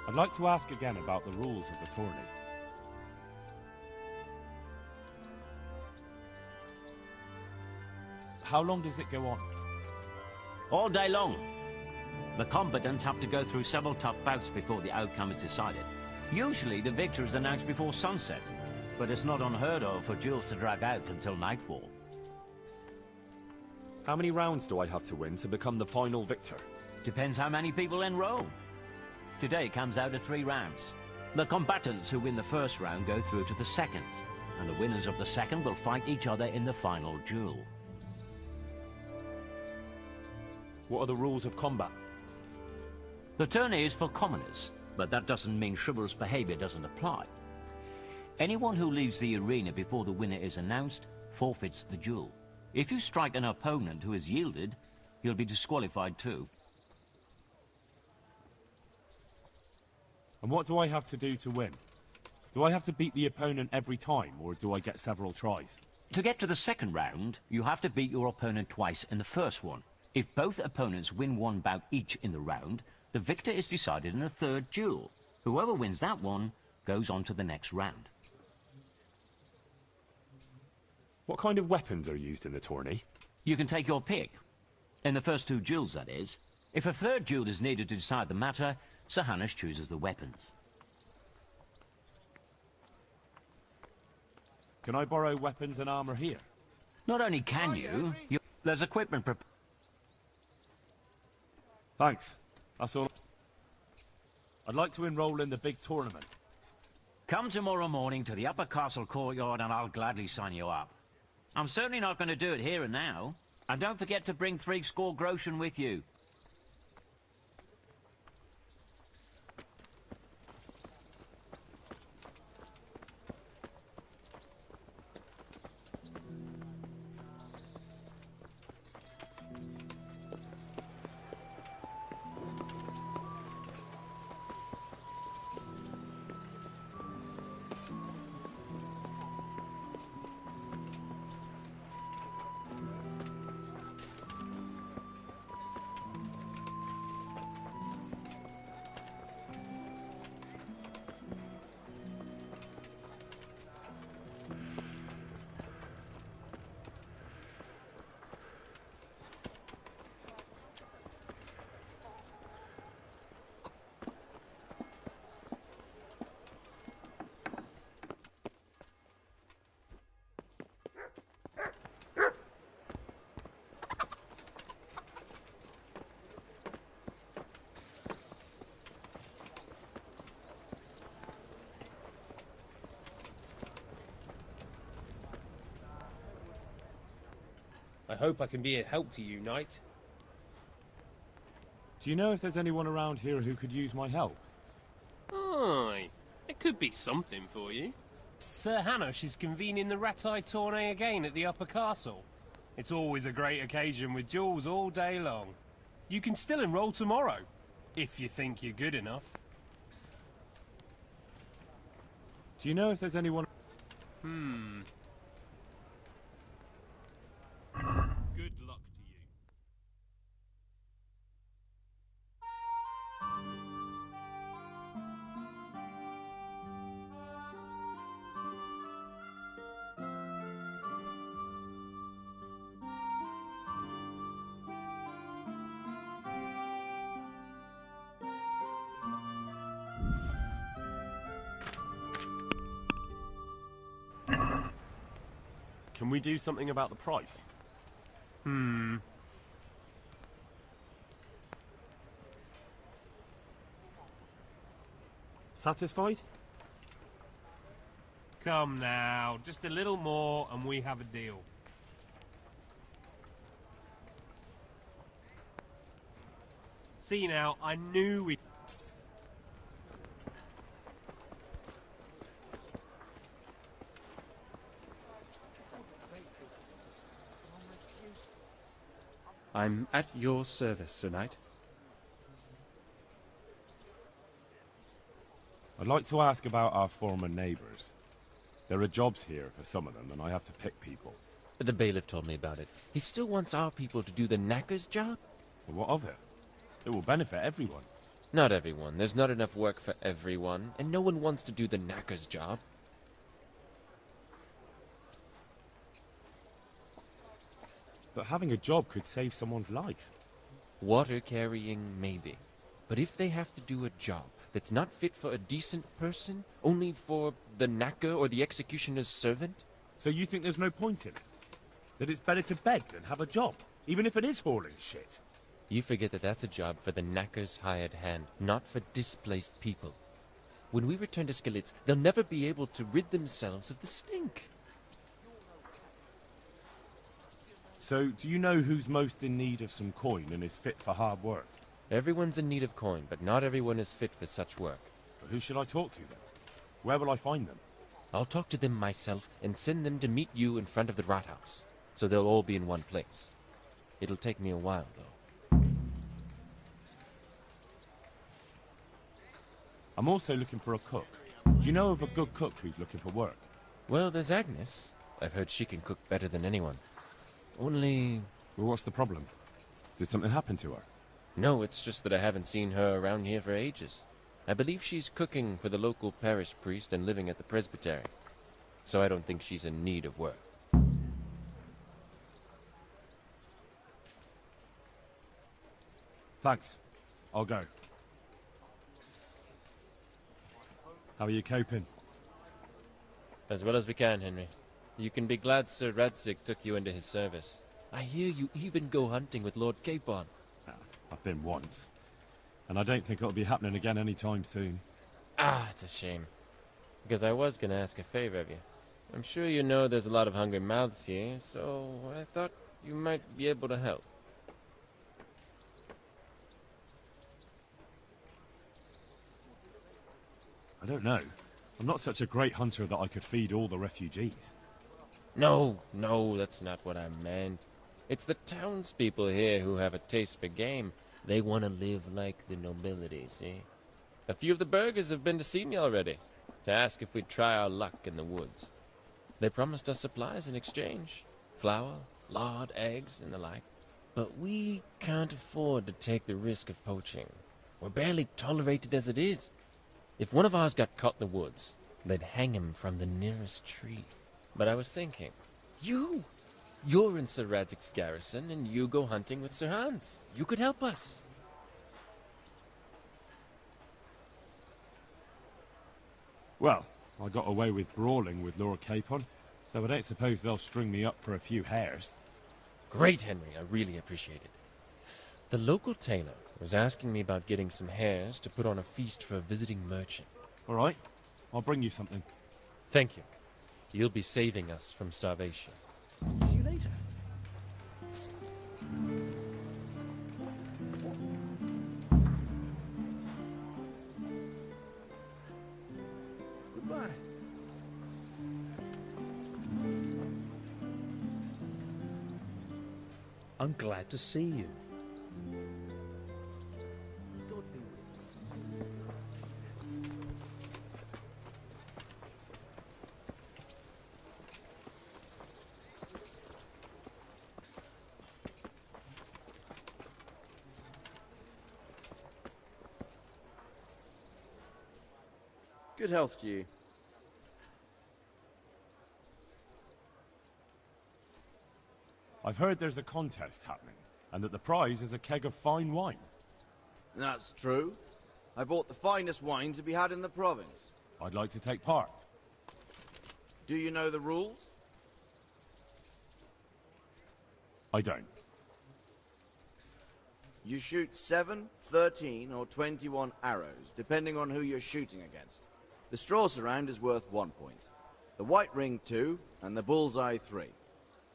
I'd like to ask again about the rules of the tourney. How long does it go on? All day long. The combatants have to go through several tough bouts before the outcome is decided. Usually the victor is announced before sunset, but it's not unheard of for duels to drag out until nightfall. How many rounds do I have to win to become the final victor? Depends how many people enroll. Today it comes out at 3 rounds. The combatants who win the first round go through to the second, and the winners of the second will fight each other in the final duel. What are the rules of combat? The tourney is for commoners, but that doesn't mean chivalrous behavior doesn't apply. Anyone who leaves the arena before the winner is announced forfeits the duel. If you strike an opponent who has yielded, you'll be disqualified too. And what do I have to do to win? Do I have to beat the opponent every time, or do I get several tries? To get to the second round, you have to beat your opponent twice in the first one. If both opponents win one bout each in the round, the victor is decided in a third duel. Whoever wins that one goes on to the next round. What kind of weapons are used in the tourney? You can take your pick. In the first 2 duels, that is. If a third duel is needed to decide the matter, Sir Hanush chooses the weapons. Can I borrow weapons and armor here? Not only can there's equipment prepared. Thanks. That's all. I'd like to enroll in the big tournament. Come tomorrow morning to the upper castle courtyard and I'll gladly sign you up. I'm certainly not going to do it here and now. And don't forget to bring 3 score groschen with you. I hope I can be a help to you, Knight. Do you know if there's anyone around here who could use my help? Aye, it could be something for you. Sir Hanush is convening the Ratai tourney again at the upper castle. It's always a great occasion with duels all day long. You can still enroll tomorrow, if you think you're good enough. Do you know if there's anyone... Good luck to you. Can we do something about the price? Satisfied? Come now, just a little more and we have a deal. See now, I knew we... I'm at your service, Sir Knight. I'd like to ask about our former neighbours. There are jobs here for some of them, and I have to pick people. The bailiff told me about it. He still wants our people to do the knacker's job? Well, what of it? It will benefit everyone. Not everyone. There's not enough work for everyone, and no one wants to do the knacker's job. But having a job could save someone's life. Water carrying, maybe. But if they have to do a job that's not fit for a decent person, only for the knacker or the executioner's servant? So you think there's no point in it? That it's better to beg than have a job, even if it is hauling shit? You forget that that's a job for the knacker's hired hand, not for displaced people. When we return to Skalitz, they'll never be able to rid themselves of the stink. So, do you know who's most in need of some coin and is fit for hard work? Everyone's in need of coin, but not everyone is fit for such work. But who should I talk to then? Where will I find them? I'll talk to them myself and send them to meet you in front of the Rathaus, so they'll all be in one place. It'll take me a while, though. I'm also looking for a cook. Do you know of a good cook who's looking for work? Well, there's Agnes. I've heard she can cook better than anyone. Only... Well, what's the problem? Did something happen to her? No, it's just that I haven't seen her around here for ages. I believe she's cooking for the local parish priest and living at the presbytery. So I don't think she's in need of work. Thanks. I'll go. How are you coping? As well as we can, Henry. You can be glad Sir Radzig took you into his service. I hear you even go hunting with Lord Capon. I've been once. And I don't think it'll be happening again anytime soon. Ah, it's a shame. Because I was going to ask a favor of you. I'm sure you know there's a lot of hungry mouths here, so I thought you might be able to help. I don't know. I'm not such a great hunter that I could feed all the refugees. No, that's not what I meant. It's the townspeople here who have a taste for game. They want to live like the nobility, see? A few of the burghers have been to see me already, to ask if we'd try our luck in the woods. They promised us supplies in exchange. Flour, lard, eggs, and the like. But we can't afford to take the risk of poaching. We're barely tolerated as it is. If one of ours got caught in the woods, they'd hang him from the nearest tree. But I was thinking, you're in Sir Radzig's garrison, and you go hunting with Sir Hans. You could help us. Well, I got away with brawling with Lord Capon, so I don't suppose they'll string me up for a few hares. Great, Henry. I really appreciate it. The local tailor was asking me about getting some hares to put on a feast for a visiting merchant. All right, I'll bring you something. Thank you. You'll be saving us from starvation. See you later. Goodbye. I'm glad to see you. Good health to you. I've heard there's a contest happening, and that the prize is a keg of fine wine. That's true. I bought the finest wine to be had in the province. I'd like to take part. Do you know the rules? I don't. You shoot 7, 13, or 21 arrows, depending on who you're shooting against. The straw surround is worth 1 point, the white ring 2, and the bullseye 3.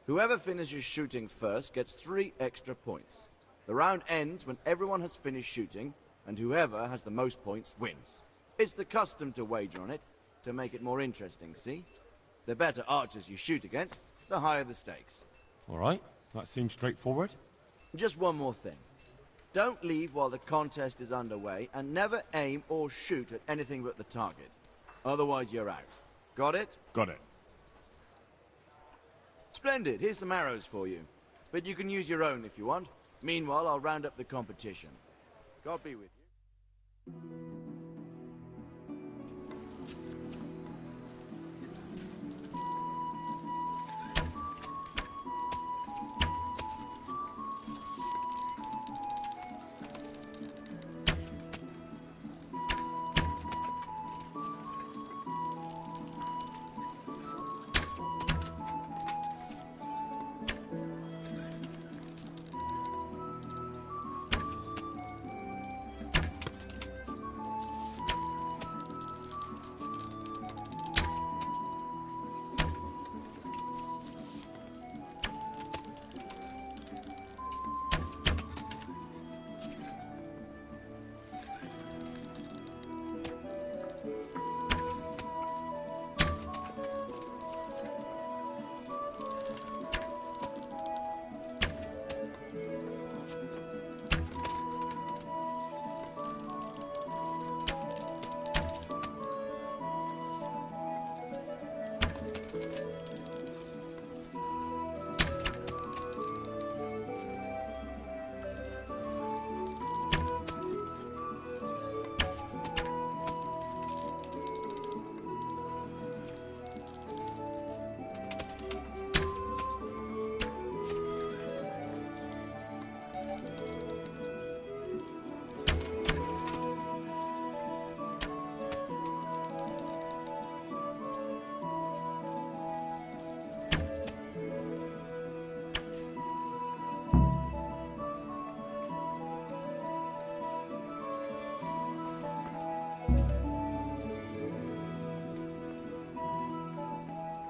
Whoever finishes shooting first gets 3 extra points. The round ends when everyone has finished shooting, and whoever has the most points wins. It's the custom to wager on it, to make it more interesting, see? The better archers you shoot against, the higher the stakes. All right, that seems straightforward. Just one more thing. Don't leave while the contest is underway, and never aim or shoot at anything but the target. Otherwise you're out. Got it? Got it. Splendid. Here's some arrows for you. But you can use your own if you want. Meanwhile, I'll round up the competition. God be with you.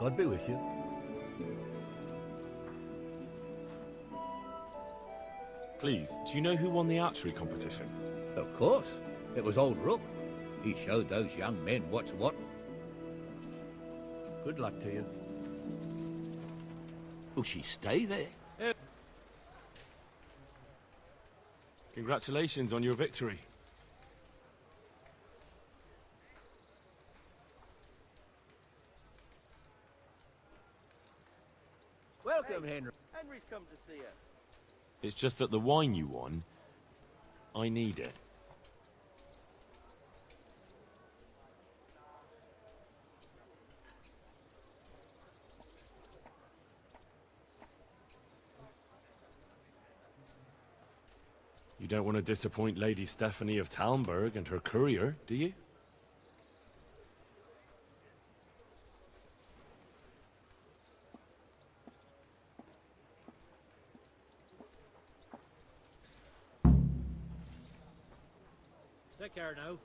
God be with you. Please, do you know who won the archery competition? Of course. It was old Rook. He showed those young men what's what. Good luck to you. Will she stay there? Congratulations on your victory. Welcome, Henry. Henry's come to see us. It's just that the wine you won, I need it. You don't want to disappoint Lady Stephanie of Talmberg and her courier, do you? Take care now.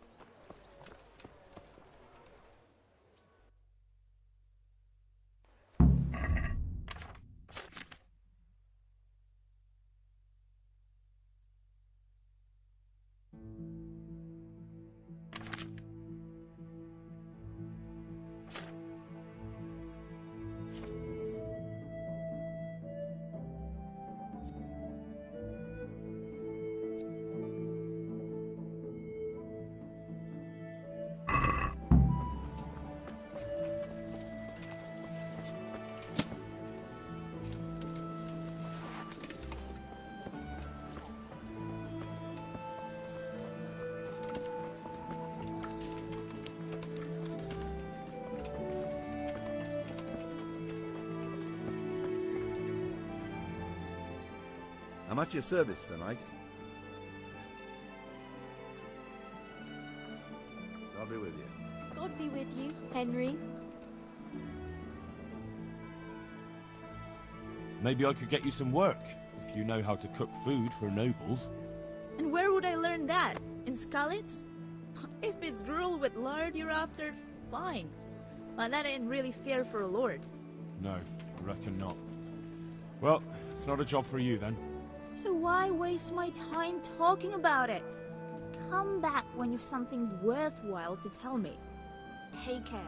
I'm at your service tonight. God be with you. God be with you, Henry. Maybe I could get you some work, if you know how to cook food for nobles. And where would I learn that? In Skalitz? If it's gruel with lard you're after, fine. But that ain't really fair for a lord. No, I reckon not. Well, it's not a job for you then. So why waste my time talking about it? Come back when you've something worthwhile to tell me. Take care.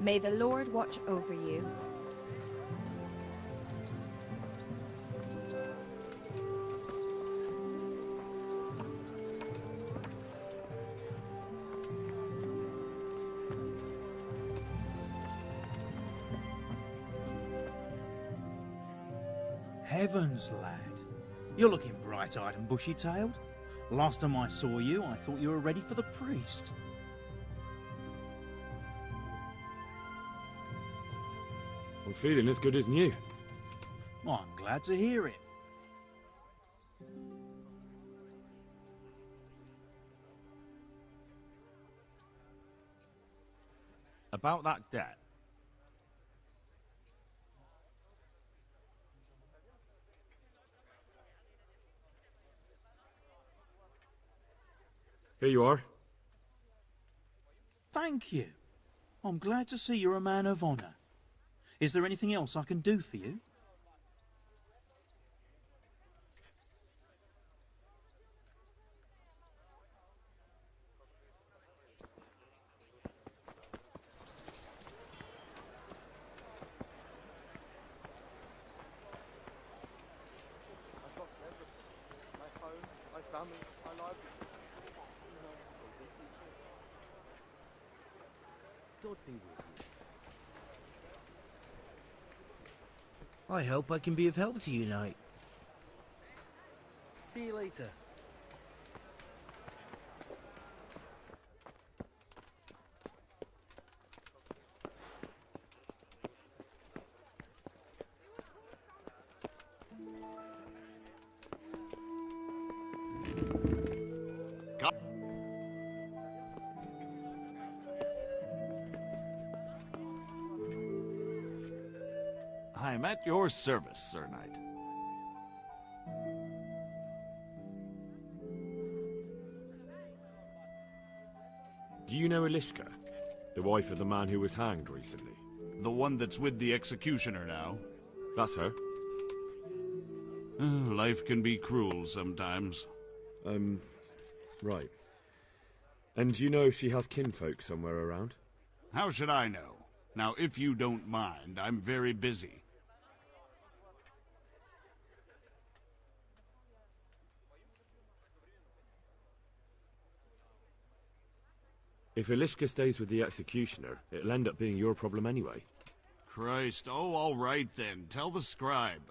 May the Lord watch over you. Heavens, lad. You're looking bright-eyed and bushy-tailed. Last time I saw you, I thought you were ready for the priest. I'm feeling as good as new. Well, I'm glad to hear it. About that debt. Here you are. Thank you. I'm glad to see you're a man of honour. Is there anything else I can do for you? I've lost everything. My home, my family, my livelihood. God be with you. I hope I can be of help to you, Knight. See you later. I'm at your service, Sir Knight. Do you know Elishka? The wife of the man who was hanged recently? The one that's with the executioner now? That's her. Life can be cruel sometimes. Right. And do you know if she has kinfolk somewhere around? How should I know? Now, if you don't mind, I'm very busy. If Elishka stays with the executioner, it'll end up being your problem anyway. Christ, oh, all right then. Tell the scribe.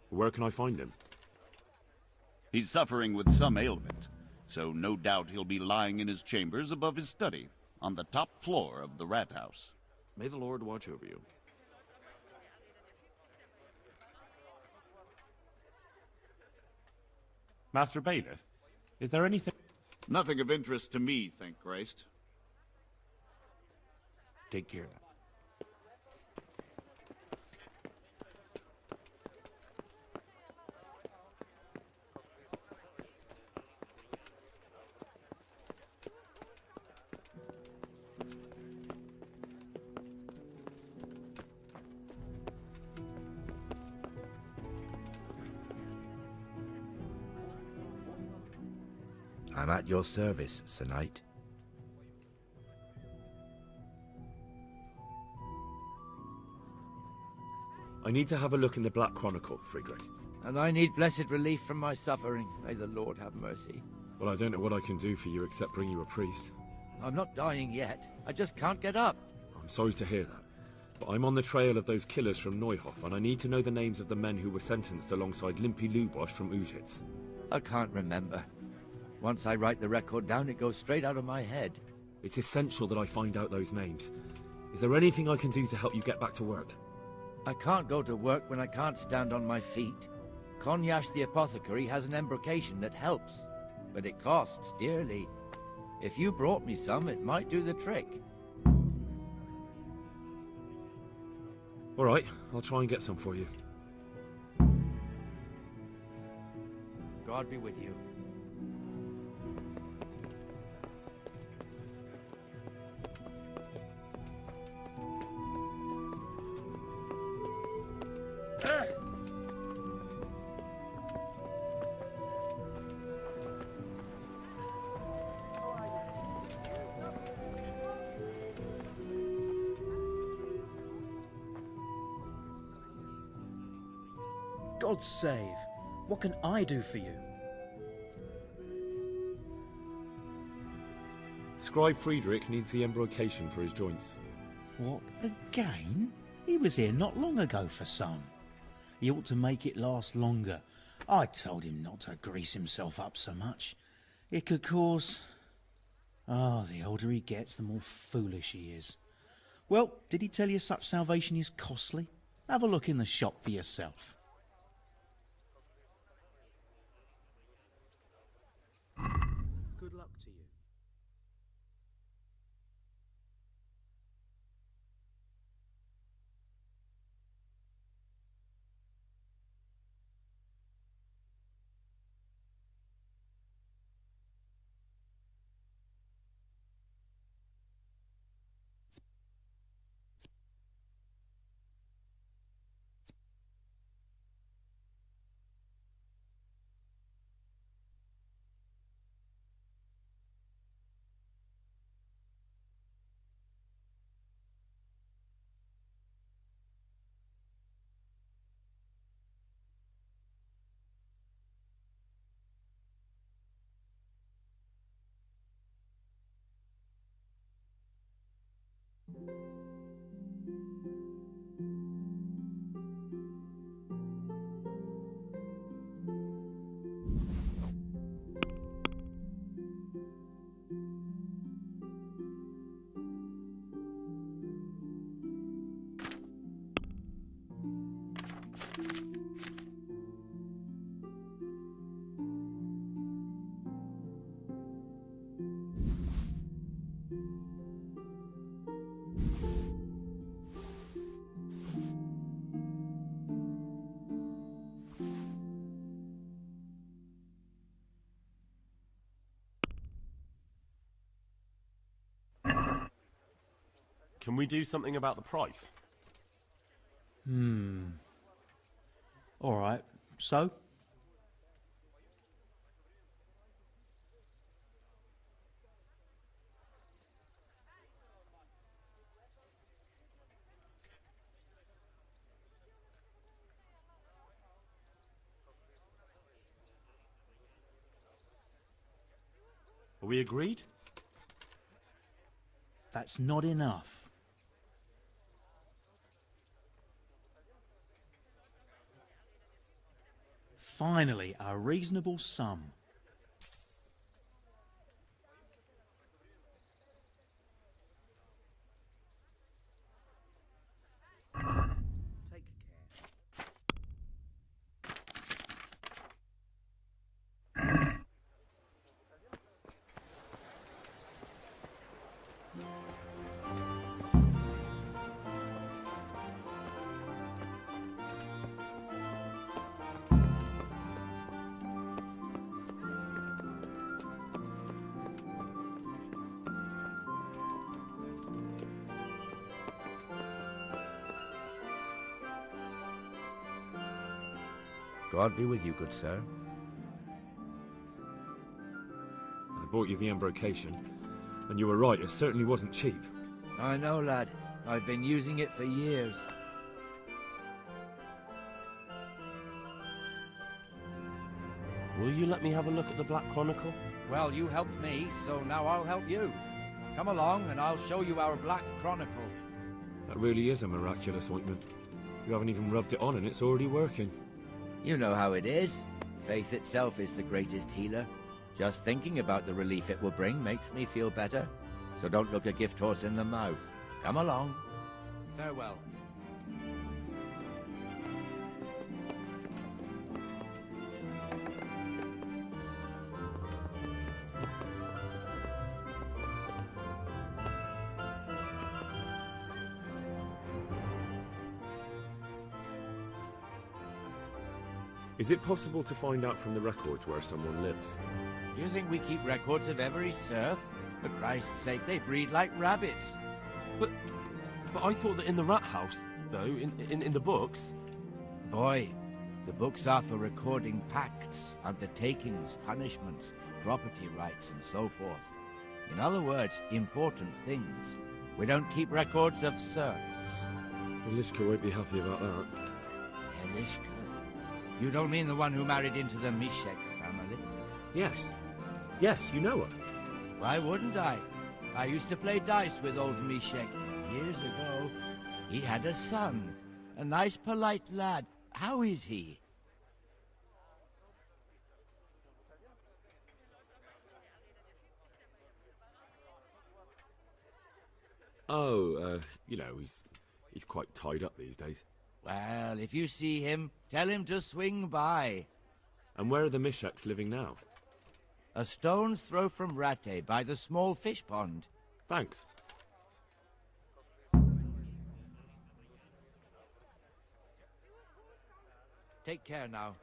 Where can I find him? He's suffering with some ailment, so no doubt he'll be lying in his chambers above his study, on the top floor of the rat house. May the Lord watch over you. Master Bailiff, is there anything... Nothing of interest to me, thank Christ. Take care of that. I'm at your service, Sir Knight. I need to have a look in the Black Chronicle, Friedrich. And I need blessed relief from my suffering. May the Lord have mercy. Well, I don't know what I can do for you except bring you a priest. I'm not dying yet. I just can't get up. I'm sorry to hear that. But I'm on the trail of those killers from Neuhof, and I need to know the names of the men who were sentenced alongside Limpy Lubosh from Uzhitz. I can't remember. Once I write the record down, it goes straight out of my head. It's essential that I find out those names. Is there anything I can do to help you get back to work? I can't go to work when I can't stand on my feet. Konyash the apothecary has an embrocation that helps, but it costs dearly. If you brought me some, it might do the trick. All right, I'll try and get some for you. God be with you. God's save, what can I do for you? Scribe Friedrich needs the embrocation for his joints. What, again? He was here not long ago for some. He ought to make it last longer. I told him not to grease himself up so much. It could cause... Ah, the older he gets, the more foolish he is. Well, did he tell you such salvation is costly? Have a look in the shop for yourself. Good luck to you. Can we do something about the price? All right, so? Are we agreed? That's not enough. Finally, a reasonable sum. Take care. God be with you, good sir. I bought you the embrocation, and you were right, it certainly wasn't cheap. I know, lad. I've been using it for years. Will you let me have a look at the Black Chronicle? Well, you helped me, so now I'll help you. Come along and I'll show you our Black Chronicle. That really is a miraculous ointment. You haven't even rubbed it on and it's already working. You know how it is. Faith itself is the greatest healer. Just thinking about the relief it will bring makes me feel better. So don't look a gift horse in the mouth. Come along. Farewell. Is it possible to find out from the records where someone lives? You think we keep records of every serf? For Christ's sake, they breed like rabbits. But I thought that in the rat house, though, in the books... Boy, the books are for recording pacts, undertakings, punishments, property rights, and so forth. In other words, important things. We don't keep records of serfs. Elishka won't be happy about that. Elishka? You don't mean the one who married into the Mishek family? Yes. Yes, you know her. Why wouldn't I? I used to play dice with old Mishek years ago. He had a son. A nice, polite lad. How is he? Oh, you know, he's quite tied up these days. Well, if you see him, tell him to swing by. And where are the Misheks living now? A stone's throw from Rate by the small fish pond. Thanks. Take care now.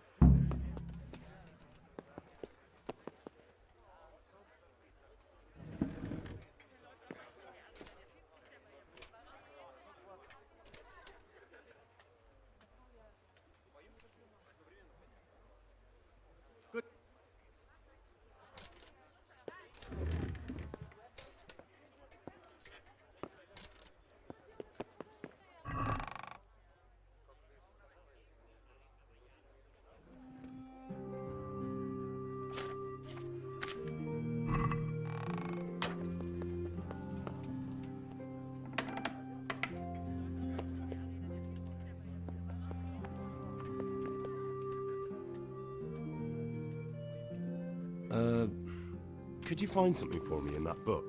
Could you find something for me in that book?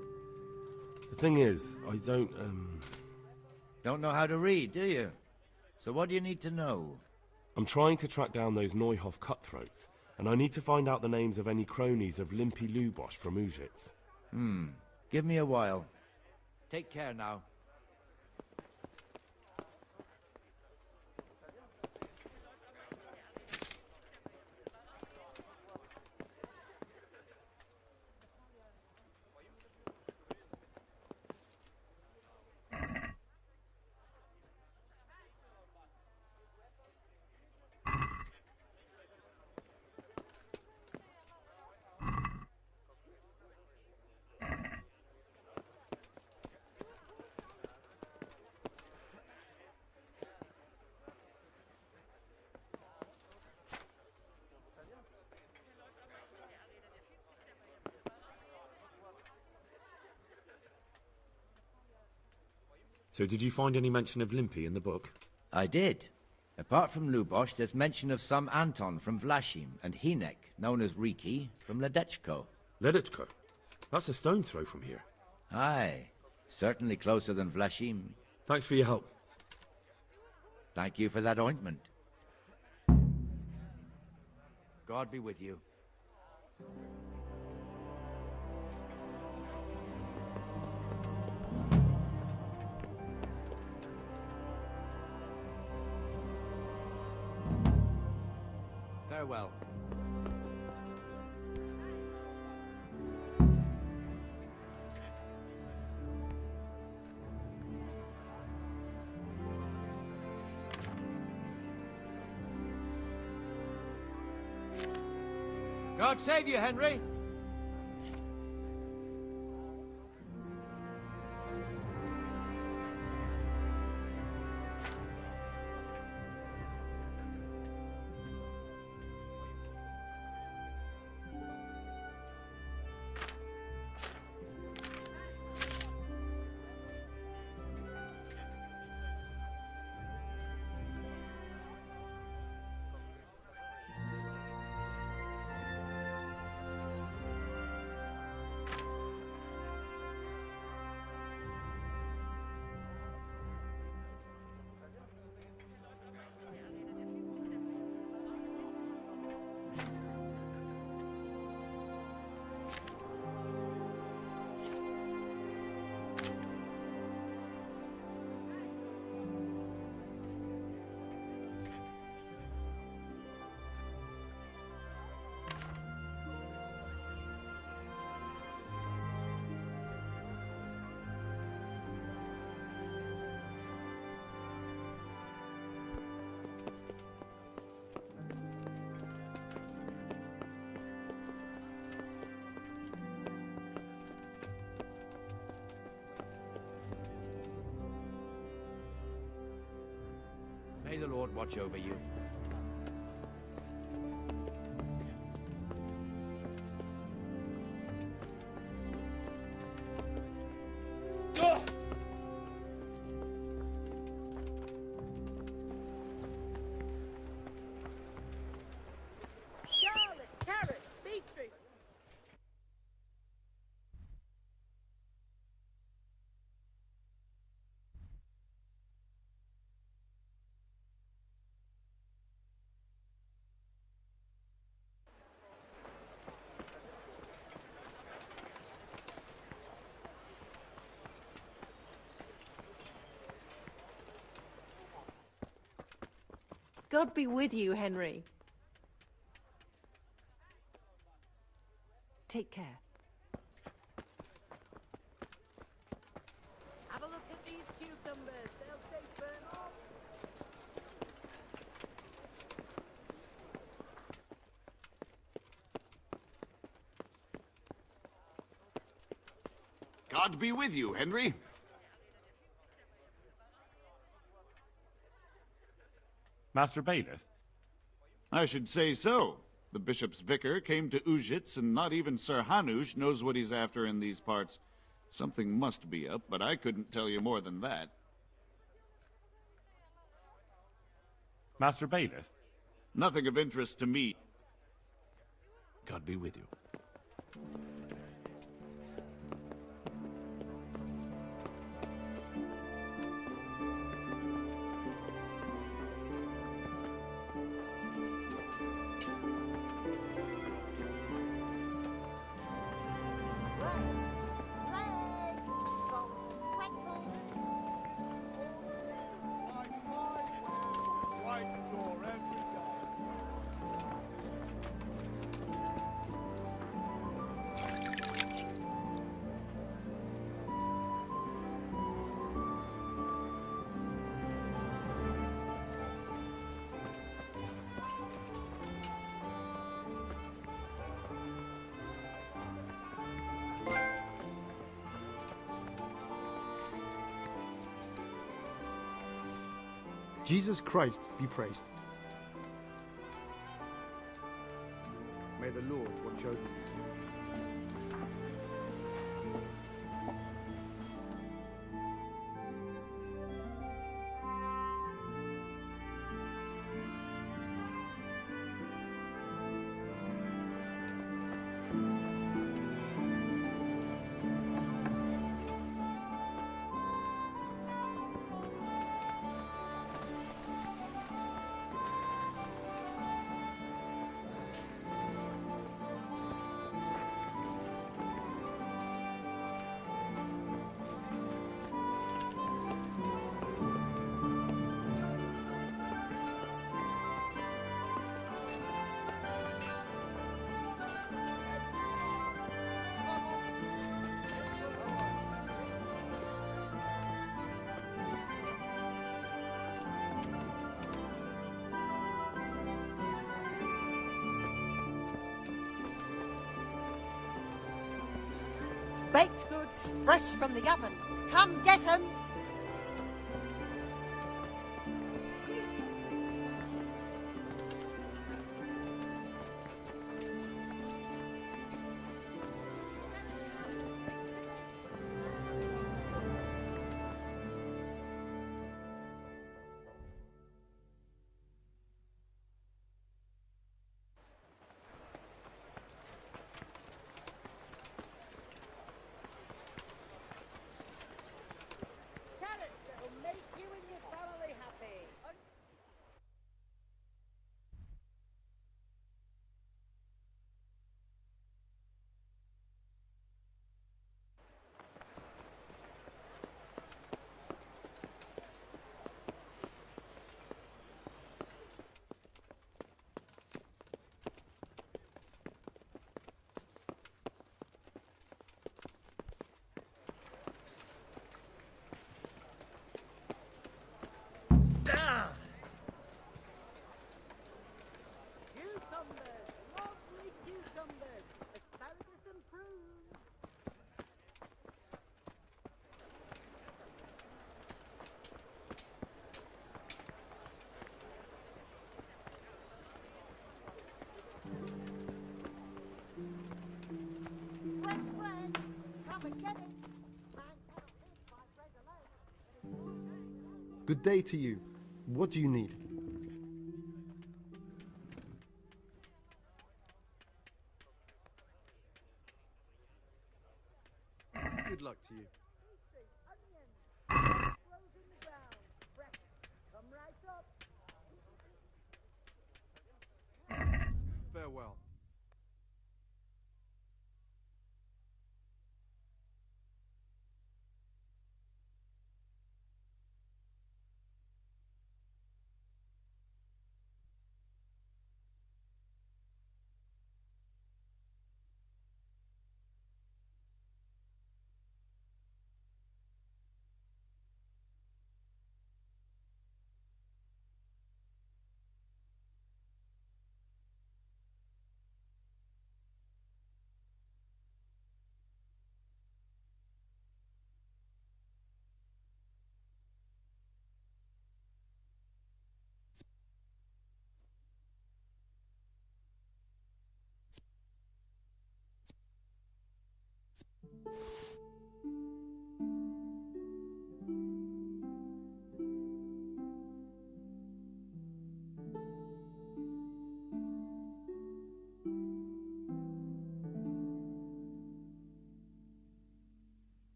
The thing is, I don't, Don't know how to read, do you? So what do you need to know? I'm trying to track down those Neuhoff cutthroats, and I need to find out the names of any cronies of Limpy Lubosh from Ujitz. Give me a while. Take care now. So did you find any mention of Limpy in the book? I did. Apart from Lubosh, there's mention of some Anton from Vlashim and Hinek, known as Riki, from Ledechko. Ledechko? That's a stone's throw from here. Aye. Certainly closer than Vlashim. Thanks for your help. Thank you for that ointment. God be with you. Farewell. God save you, Henry! May the Lord watch over you. God be with you, Henry. Take care. Have a look at these cucumbers. They'll stay burnt off. God be with you, Henry. Master Bailiff? I should say so. The bishop's vicar came to Ujits, and not even Sir Hanush knows what he's after in these parts. Something must be up, but I couldn't tell you more than that. Master Bailiff? Nothing of interest to me. God be with you. Jesus Christ be praised. May the Lord watch over you. Baked goods fresh from the oven. Come get 'em. Good day to you. What do you need? Good luck to you. Farewell.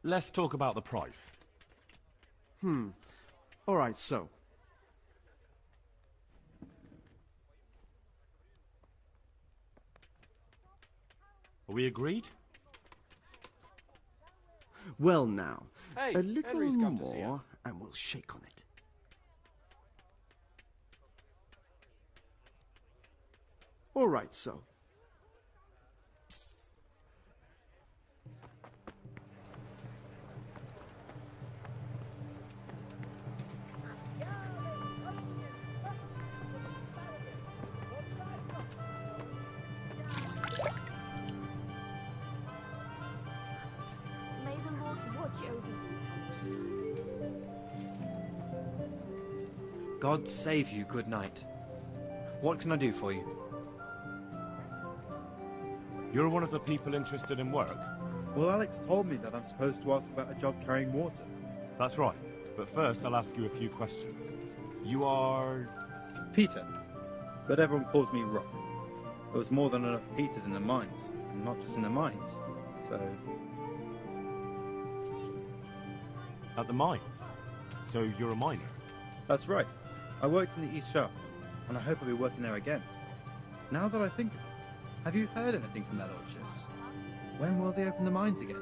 Let's talk about the price. All right, so. Are we agreed? Well now, Hey, a little Henry's come to see more, us. and we'll shake on it. All right, so. May the Lord watch over you. God save you, good knight. What can I do for you? You're one of the people interested in work? Well, Alex told me that I'm supposed to ask about a job carrying water. That's right. But first, I'll ask you a few questions. You are... Peter. But everyone calls me Rock. There was more than enough Peters in the mines, and not just in the mines. So... At the mines? So you're a miner? That's right. I worked in the East Shaft, and I hope I'll be working there again. Now that I think of it, have you heard anything from their lordships? When will they open the mines again?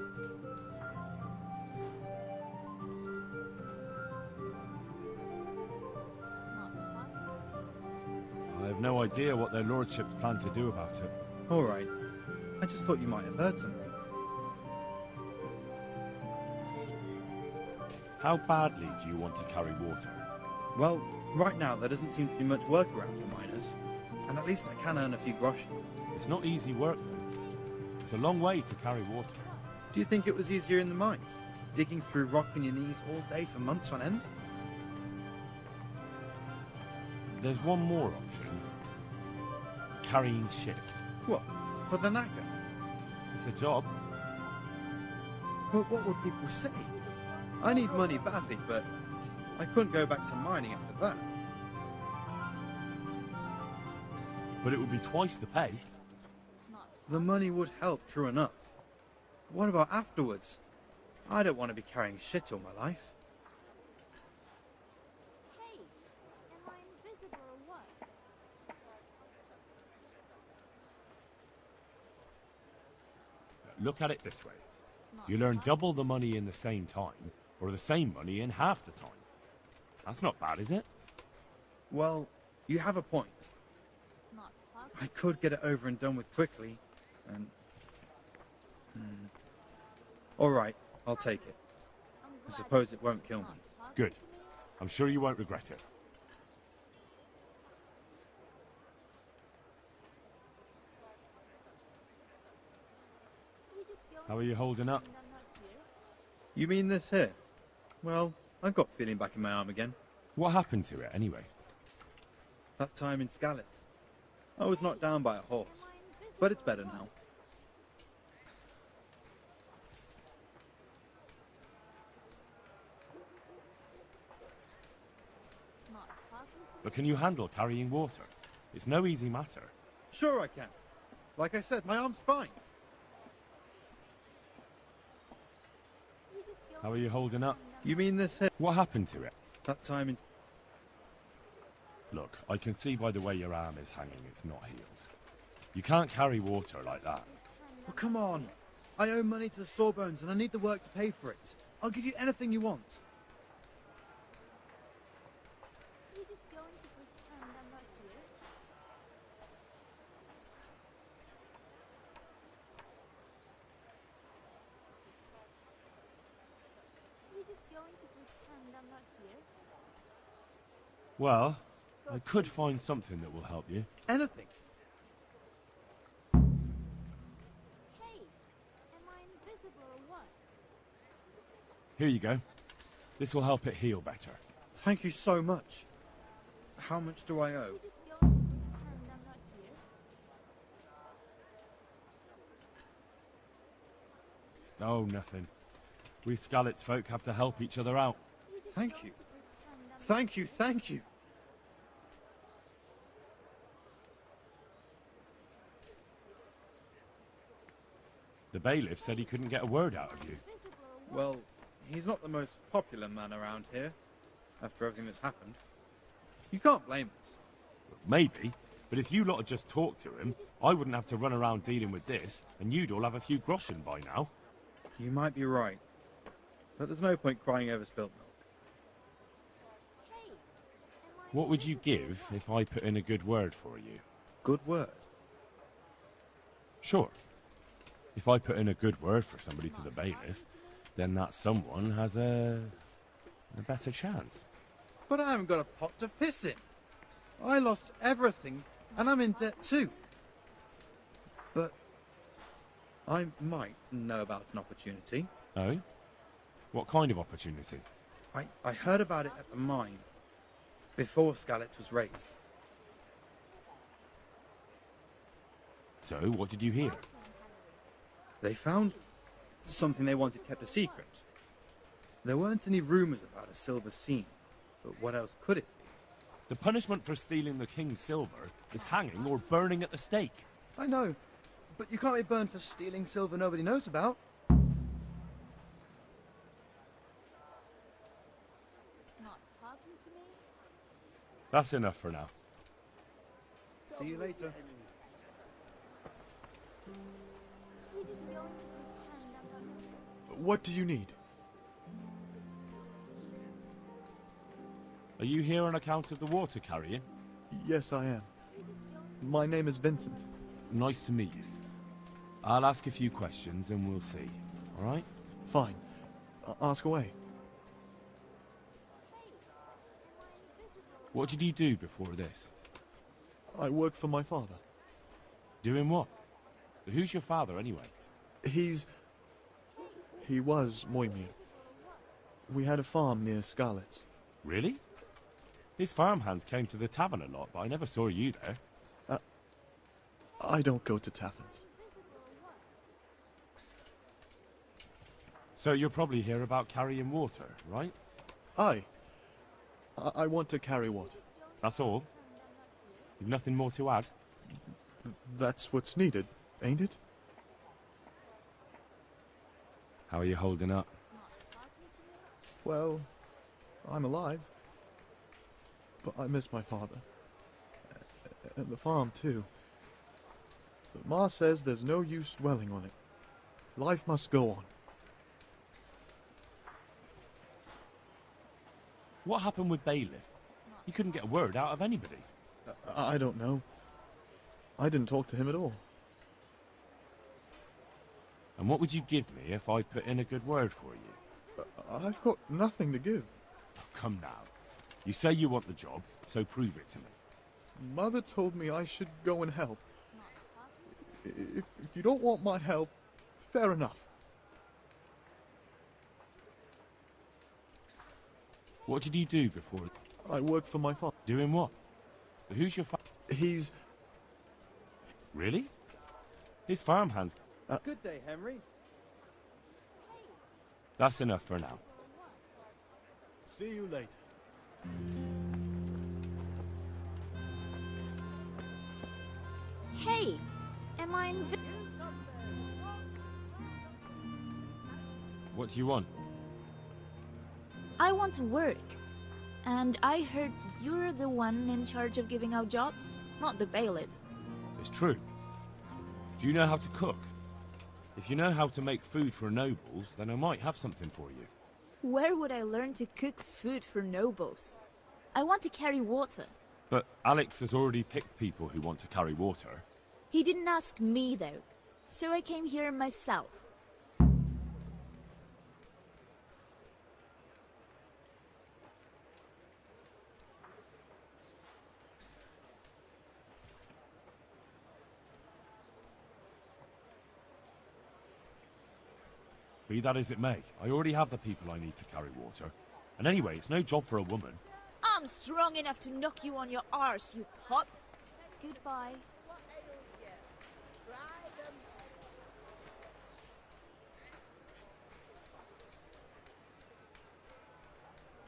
I have no idea what their lordships plan to do about it. All right. I just thought you might have heard something. How badly do you want to carry water? Well, right now there doesn't seem to be much work around for miners, and at least I can earn a few groschen. It's not easy work, though. It's a long way to carry water. Do you think it was easier in the mines? Digging through rock on your knees all day for months on end? There's one more option. Carrying shit. What? For the knacker? It's a job. But what would people say? I need money badly, but I couldn't go back to mining after that. But it would be twice the pay. The money would help, true enough. But what about afterwards? I don't want to be carrying shit all my life. Hey, am I invisible or what? Look at it this way. You'll earn double the money in the same time, or the same money in half the time. That's not bad, is it? Well, you have a point. I could get it over and done with quickly, and... All right, I'll take it. I suppose it won't kill me. Good. I'm sure you won't regret it. How are you holding up? You mean this here? Well, I've got feeling back in my arm again. What happened to it, anyway? That time in Skalitz. I was knocked down by a horse, but it's better now. But can you handle carrying water? It's no easy matter. Sure I can. Like I said, my arm's fine. How are you holding up? You mean this here? What happened to it? That time in... Look, I can see by the way your arm is hanging it's not healed. You can't carry water like that. Well, come on. I owe money to the Sawbones and I need the work to pay for it. I'll give you anything you want. You're just going to pretend I'm not here? You're just going to pretend I'm not here? Well, I could find something that will help you. Anything. Hey, am I invisible or what? Here you go. This will help it heal better. Thank you so much. How much do I owe? You're just going to pretend I'm not here? Oh, nothing. We Skalitz folk have to help each other out. Thank you. Thank you, thank you. The bailiff said he couldn't get a word out of you. Well, he's not the most popular man around here, after everything that's happened. You can't blame us. Maybe, but if you lot had just talked to him, I wouldn't have to run around dealing with this, and you'd all have a few groschen by now. You might be right. But there's no point crying over spilt milk. What would you give if I put in a good word for you? Good word? Sure. If I put in a good word for somebody to the bailiff, then that someone has a better chance. But I haven't got a pot to piss in. I lost everything, and I'm in debt too. But I might know about an opportunity. Oh? What kind of opportunity? I heard about it at the mine, before Skalitz was raised. So, what did you hear? They found something they wanted kept a secret. There weren't any rumours about a silver scene, but what else could it be? The punishment for stealing the king's silver is hanging or burning at the stake. I know, but you can't be burned for stealing silver nobody knows about. Not talking to me? That's enough for now. See you later. What do you need? Are you here on account of the water carrying? Yes, I am. My name is Vincent. Nice to meet you. I'll ask a few questions and we'll see, alright? Fine. Ask away. What did you do before this? I work for my father. Doing what? Who's your father, anyway? He was Moimir. We had a farm near Skalitz. Really? His farmhands came to the tavern a lot, but I never saw you there. I don't go to taverns. So you're probably here about carrying water, right? Aye. I want to carry water. That's all? You've nothing more to add? That's what's needed, ain't it? How are you holding up? Well, I'm alive. But I miss my father. And the farm, too. But Ma says there's no use dwelling on it. Life must go on. What happened with Bailiff? He couldn't get a word out of anybody. I don't know. I didn't talk to him at all. And what would you give me if I put in a good word for you? I've got nothing to give. Oh, come now. You say you want the job, so prove it to me. Mother told me I should go and help. If you don't want my help, fair enough. What did you do before? I work for my father. Doing what? Who's your father? He's... Really? His farmhands... Good day, Henry. That's enough for now. See you later. Hey, am I in... What do you want? I want to work. And I heard you're the one in charge of giving out jobs, not the bailiff. It's true. Do you know how to cook? If you know how to make food for nobles, then I might have something for you. Where would I learn to cook food for nobles? I want to carry water. But Alex has already picked people who want to carry water. He didn't ask me, though. So I came here myself. Be that as it may, I already have the people I need to carry water. And anyway, it's no job for a woman. I'm strong enough to knock you on your arse, you pot. Goodbye.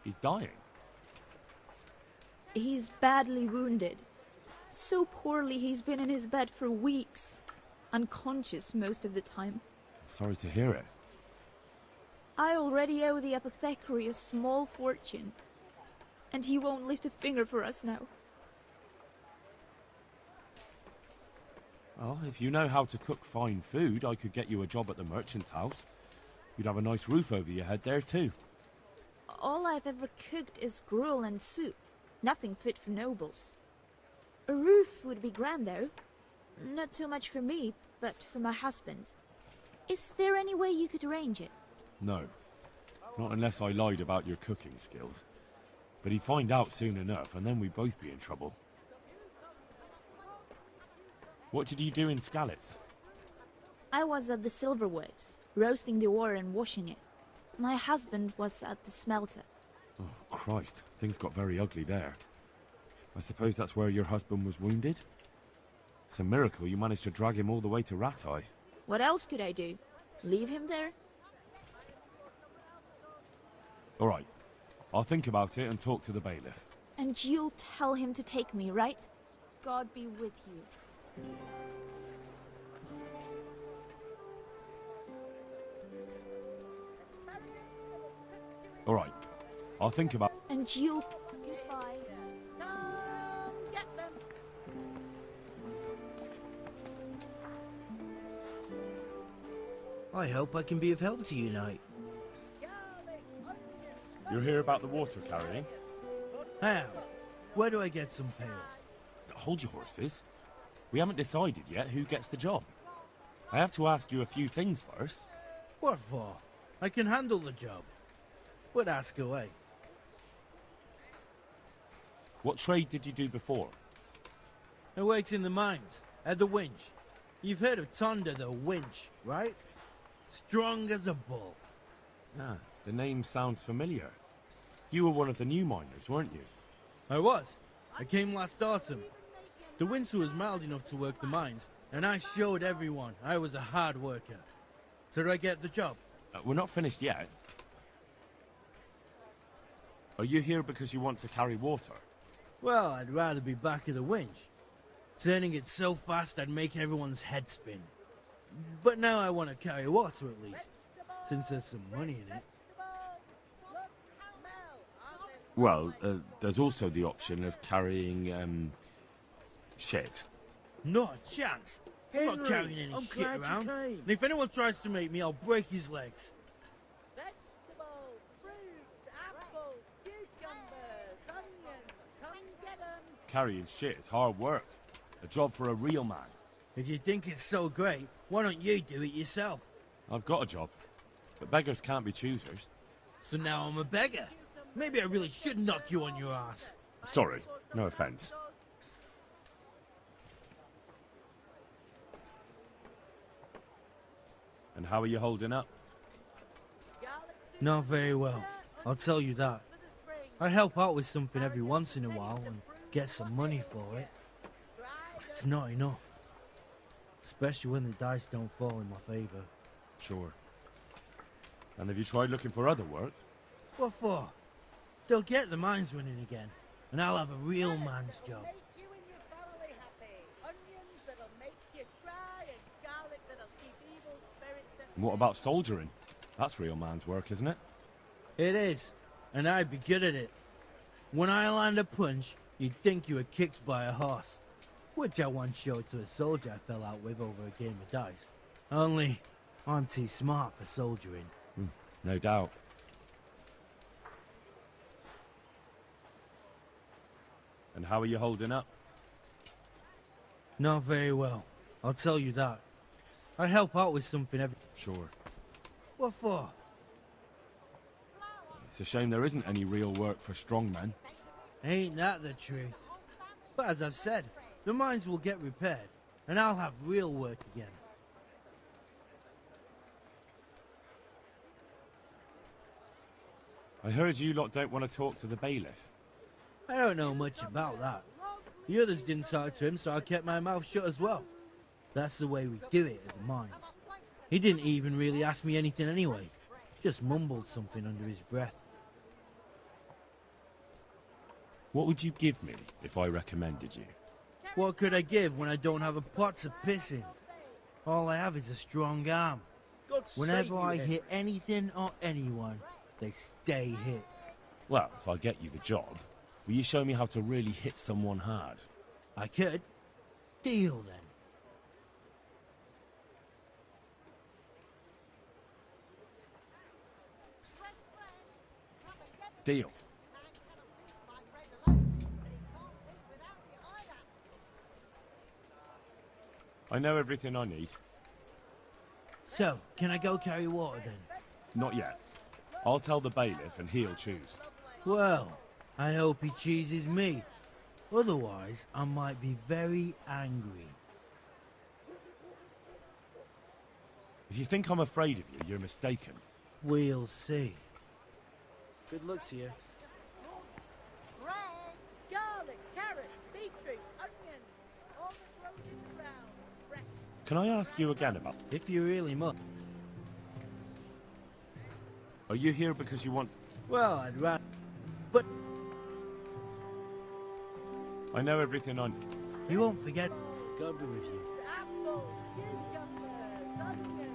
He's dying. He's badly wounded. So poorly he's been in his bed for weeks. Unconscious most of the time. Sorry to hear it. I already owe the apothecary a small fortune, and he won't lift a finger for us now. Well, if you know how to cook fine food, I could get you a job at the merchant's house. You'd have a nice roof over your head there, too. All I've ever cooked is gruel and soup. Nothing fit for nobles. A roof would be grand, though. Not so much for me, but for my husband. Is there any way you could arrange it? No. Not unless I lied about your cooking skills. But he'd find out soon enough, and then we'd both be in trouble. What did you do in Skalitz? I was at the silverworks, roasting the ore and washing it. My husband was at the smelter. Oh, Christ. Things got very ugly there. I suppose that's where your husband was wounded? It's a miracle you managed to drag him all the way to Rattay. What else could I do? Leave him there? All right. I'll think about it and talk to the bailiff. And you'll tell him to take me, right? God be with you. All right. I'll think about... And you'll... Goodbye. Come get them. I hope I can be of help to you, Knight. You're here about the water carrying? How? Where do I get some pails? Hold your horses. We haven't decided yet who gets the job. I have to ask you a few things first. What for? I can handle the job. But ask away. What trade did you do before? I worked in the mines, at the winch. You've heard of Tonda the winch, right? Strong as a bull. Ah, the name sounds familiar. You were one of the new miners, weren't you? I was. I came last autumn. The winter was mild enough to work the mines, and I showed everyone I was a hard worker. So did I get the job? We're not finished yet. Are you here because you want to carry water? Well, I'd rather be back at the winch. Turning it so fast I'd make everyone's head spin. But now I want to carry water at least, since there's some money in it. Well, there's also the option of carrying, shit. Not a chance. I'm not carrying any shit around. And if anyone tries to make me, I'll break his legs. Vegetables, fruits, apples, cucumbers, onions. Come get them. Carrying shit is hard work. A job for a real man. If you think it's so great, why don't you do it yourself? I've got a job. But beggars can't be choosers. So now I'm a beggar. Maybe I really should knock you on your ass. Sorry, no offense. And how are you holding up? Not very well, I'll tell you that. I help out with something every once in a while and get some money for it. But it's not enough. Especially when the dice don't fall in my favour. Sure. And have you tried looking for other work? What for? They'll get the mines running again, and I'll have a real man's job. You and your family happy. Onions that'll make you cry and garlic that'll keep evil spirits at And what about soldiering? That's real man's work, isn't it? It is, and I'd be good at it. When I land a punch, you'd think you were kicked by a horse, which I once showed to a soldier I fell out with over a game of dice. Only, I'm too smart for soldiering. No doubt. And how are you holding up? Not very well, I'll tell you that. I help out with something every... Sure. What for? It's a shame there isn't any real work for strong men. Ain't that the truth? But as I've said, the mines will get repaired, and I'll have real work again. I heard you lot don't want to talk to the bailiff. I don't know much about that. The others didn't talk to him, so I kept my mouth shut as well. That's the way we do it at the mines. He didn't even really ask me anything anyway. Just mumbled something under his breath. What would you give me if I recommended you? What could I give when I don't have a pot to piss in? All I have is a strong arm. God's sake, Whenever you I Henry. hit anything or anyone, they stay hit. Well, if I get you the job, will you show me how to really hit someone hard? I could. Deal then. Deal. I know everything I need. So, can I go carry water then? Not yet. I'll tell the bailiff and he'll choose. Well, I hope he chooses me. Otherwise, I might be very angry. If you think I'm afraid of you, you're mistaken. We'll see. Good luck to you. Bread, garlic, carrot, beetroot, onion, all the grown in the ground. Fresh. Can I ask you again about... If you really must. Are you here because you want... Well, I'd rather... But I know everything I... you won't forget. God be with you. Apples, cucumbers, onions,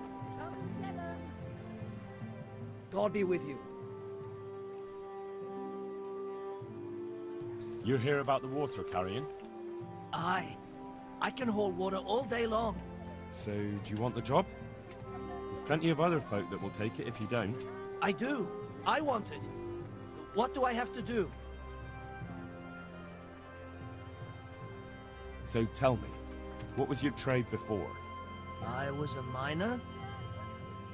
tomato. God be with you. You're here about the water carrying? Aye. I can haul water all day long. So, do you want the job? There's plenty of other folk that will take it if you don't. I do. I want it. What do I have to do? So tell me, what was your trade before? I was a miner,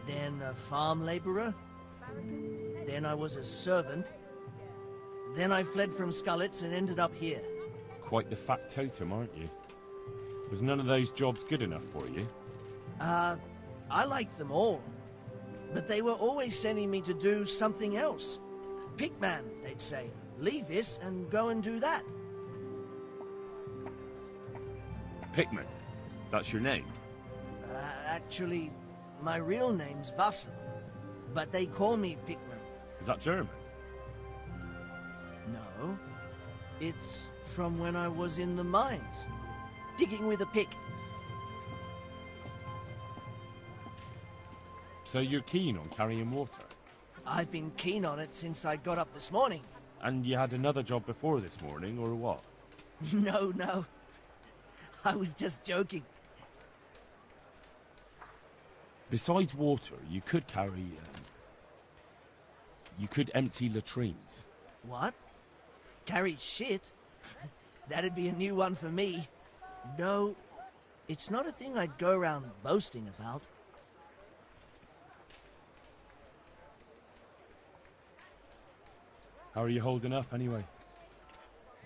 then a farm laborer, then I was a servant, then I fled from Scullets and ended up here. Quite the factotum, aren't you? Was none of those jobs good enough for you? I liked them all, but they were always sending me to do something else. Pickman, they'd say. Leave this and go and do that. Pickman. That's your name? Actually, my real name's Vassal, but they call me Pickman. Is that German? No, it's from when I was in the mines, digging with a pick. So you're keen on carrying water? I've been keen on it since I got up this morning. And you had another job before this morning, or what? No. I was just joking. Besides water, you could carry... you could empty latrines. What? Carry shit? That'd be a new one for me. Though, it's not a thing I'd go around boasting about. How are you holding up, anyway?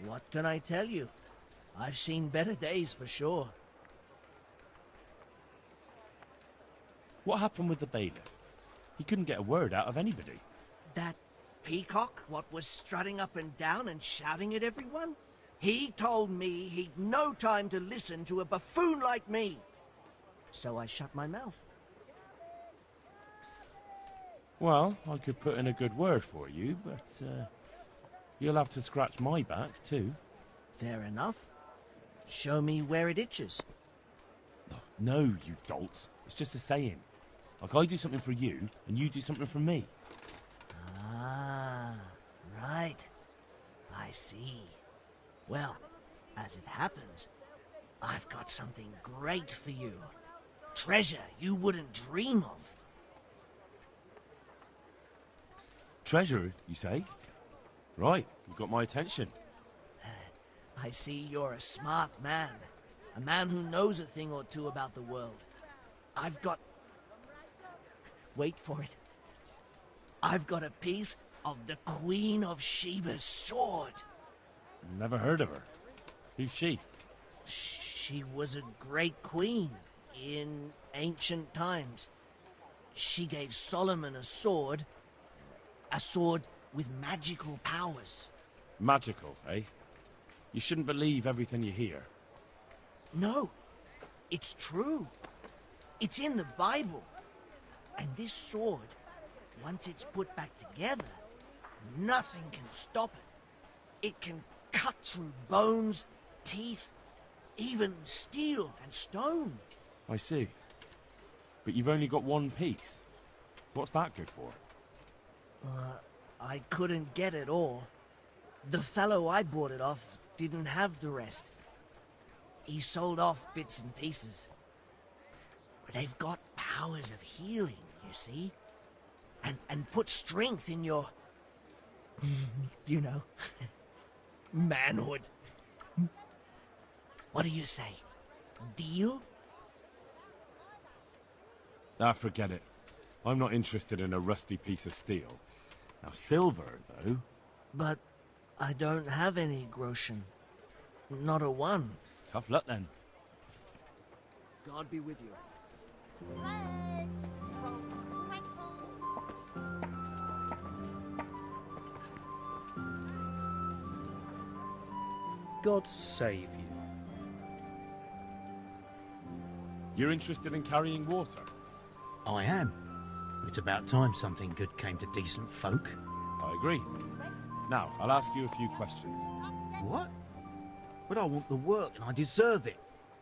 What can I tell you? I've seen better days for sure. What happened with the bailiff? He couldn't get a word out of anybody. That peacock, what was strutting up and down and shouting at everyone? He told me he'd no time to listen to a buffoon like me. So I shut my mouth. Well, I could put in a good word for you, but you'll have to scratch my back, too. Fair enough. Show me where it itches. No, you dolt. It's just a saying. Like I do something for you, and you do something for me. Ah, right. I see. Well, as it happens, I've got something great for you. Treasure you wouldn't dream of. Treasure, you say? Right, you've got my attention. I see you're a smart man. A man who knows a thing or two about the world. I've got... Wait for it. I've got a piece of the Queen of Sheba's sword. Never heard of her. Who's she? She was a great queen in ancient times. She gave Solomon a sword with magical powers. Magical, eh? You shouldn't believe everything you hear. No, it's true. It's in the Bible. And this sword, once it's put back together, nothing can stop it. It can cut through bones, teeth, even steel and stone. I see. But you've only got one piece. What's that good for? I couldn't get it all. The fellow I bought it off didn't have the rest. He sold off bits and pieces. They've got powers of healing, you see? And put strength in your... you know... manhood. What do you say? Deal? Ah, forget it. I'm not interested in a rusty piece of steel. Now, silver, though... But I don't have any groschen. Not a one. Tough luck, then. God be with you. God save you. You're interested in carrying water? I am. It's about time something good came to decent folk. I agree. Now, I'll ask you a few questions. What? But I want the work and I deserve it.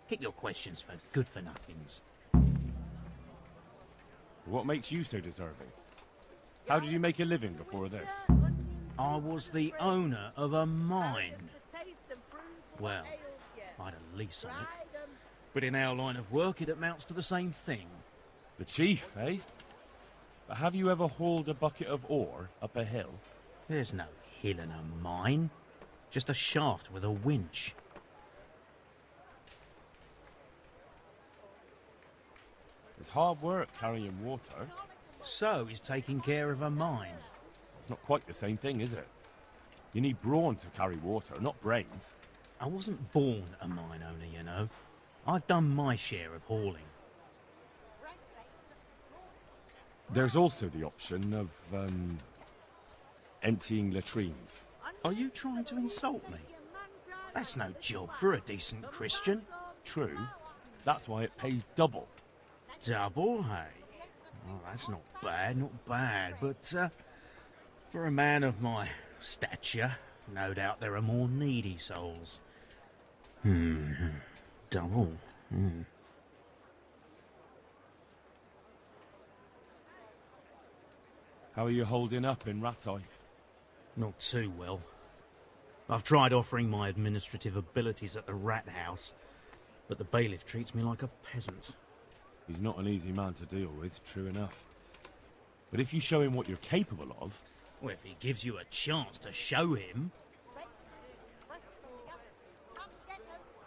Keep your questions for good-for-nothings. What makes you so deserving? How did you make a living before this? I was the owner of a mine. Well, I had a lease on it. But in our line of work, it amounts to the same thing. The chief, eh? But have you ever hauled a bucket of ore up a hill? There's no hill in a mine. Just a shaft with a winch. It's hard work carrying water. So is taking care of a mine. It's not quite the same thing, is it? You need brawn to carry water, not brains. I wasn't born a mine owner, you know. I've done my share of hauling. There's also the option of, emptying latrines. Are you trying to insult me? That's no job for a decent Christian. True. That's why it pays double. Double, hey? Well, that's not bad, but, for a man of my stature, no doubt there are more needy souls. Double. How are you holding up in Rattay? Not too well. I've tried offering my administrative abilities at the rat house, but the bailiff treats me like a peasant. He's not an easy man to deal with, true enough. But if you show him what you're capable of... Well, if he gives you a chance to show him...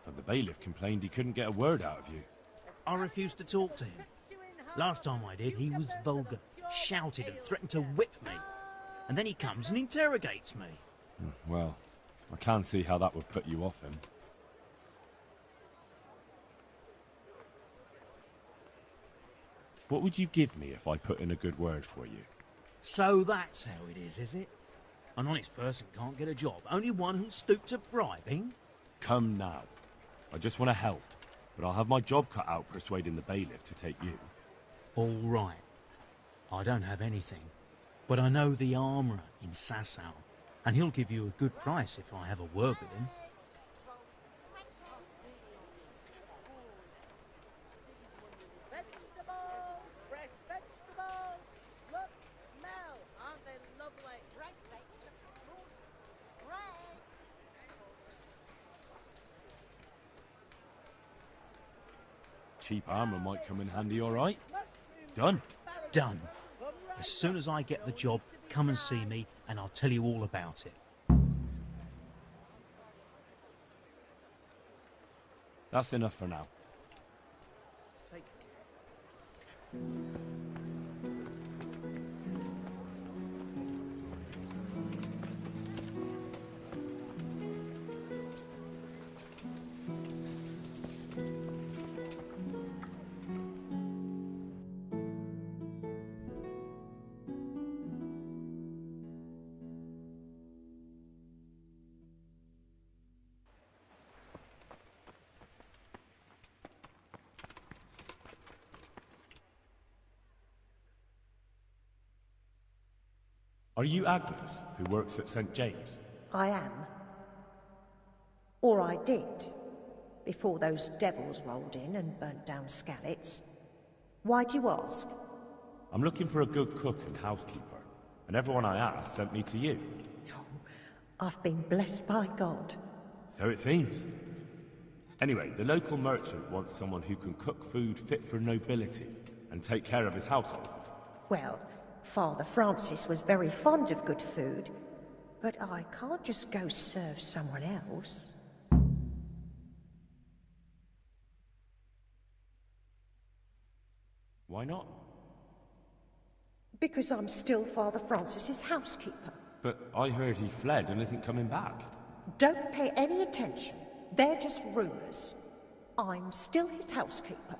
But the bailiff complained he couldn't get a word out of you. I refused to talk to him. Last time I did, he was vulgar, shouted and threatened to whip me. And then he comes and interrogates me. Well, I can see how that would put you off him. What would you give me if I put in a good word for you? So that's how it is it? An honest person can't get a job, only one who'll stoop to bribing? Come now. I just want to help, but I'll have my job cut out persuading the bailiff to take you. All right. I don't have anything, but I know the armourer in Sasau, and he'll give you a good price if I have a word with him. Cheap armour might come in handy, all right? Done. Done. As soon as I get the job, come and see me, and I'll tell you all about it. That's enough for now. Take care. Are you Agnes, who works at St. James? I am. Or I did, before those devils rolled in and burnt down Skalitz. Why do you ask? I'm looking for a good cook and housekeeper, and everyone I asked sent me to you. I've been blessed by God. So it seems. Anyway, the local merchant wants someone who can cook food fit for nobility and take care of his household. Well, Father Francis was very fond of good food, but I can't just go serve someone else. Why not? Because I'm still Father Francis's housekeeper. But I heard he fled and isn't coming back. Don't pay any attention. They're just rumors. I'm still his housekeeper.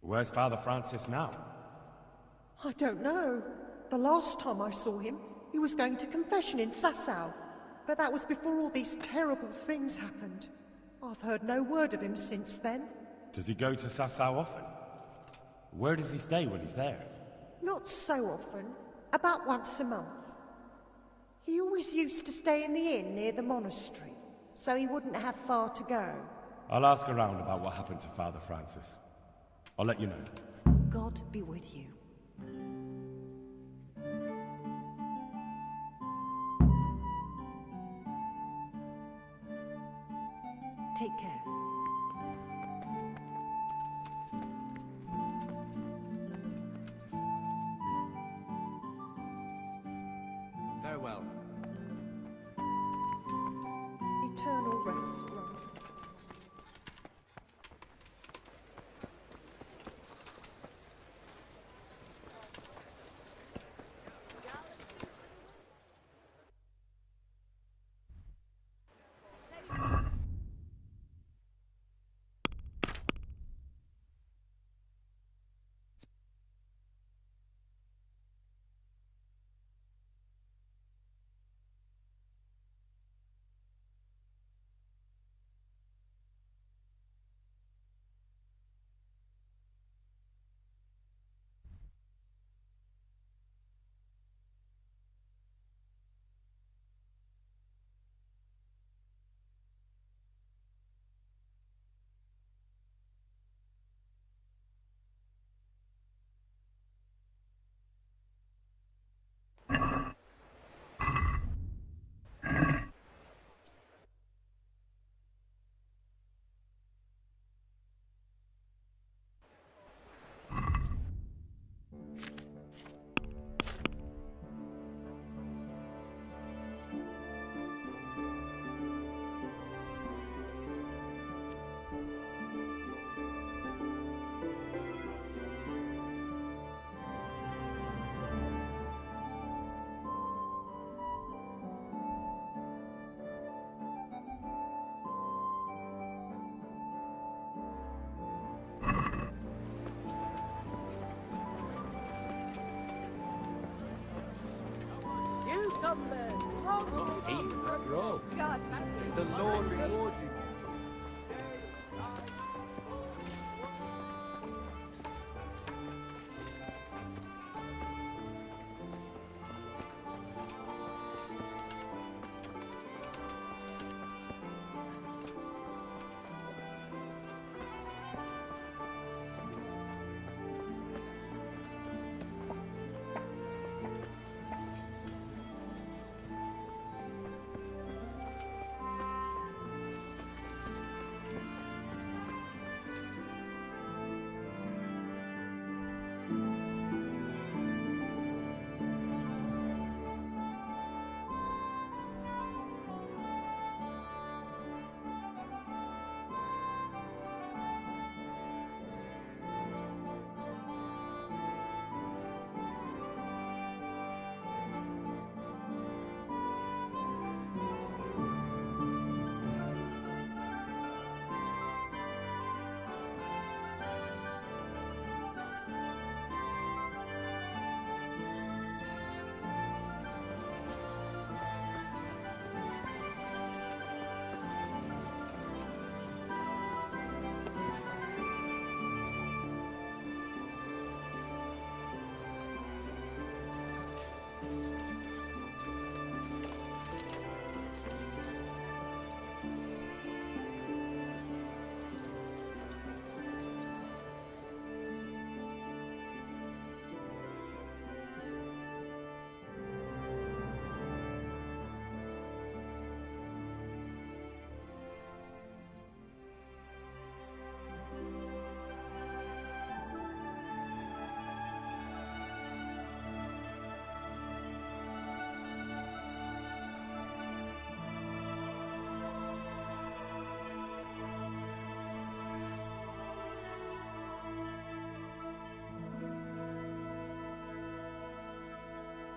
Where's Father Francis now? I don't know. The last time I saw him, he was going to confession in Sasau. But that was before all these terrible things happened. I've heard no word of him since then. Does he go to Sasau often? Where does he stay when he's there? Not so often. About once a month. He always used to stay in the inn near the monastery, so he wouldn't have far to go. I'll ask around about what happened to Father Francis. I'll let you know. God be with you. Take care. Farewell. Eternal rest.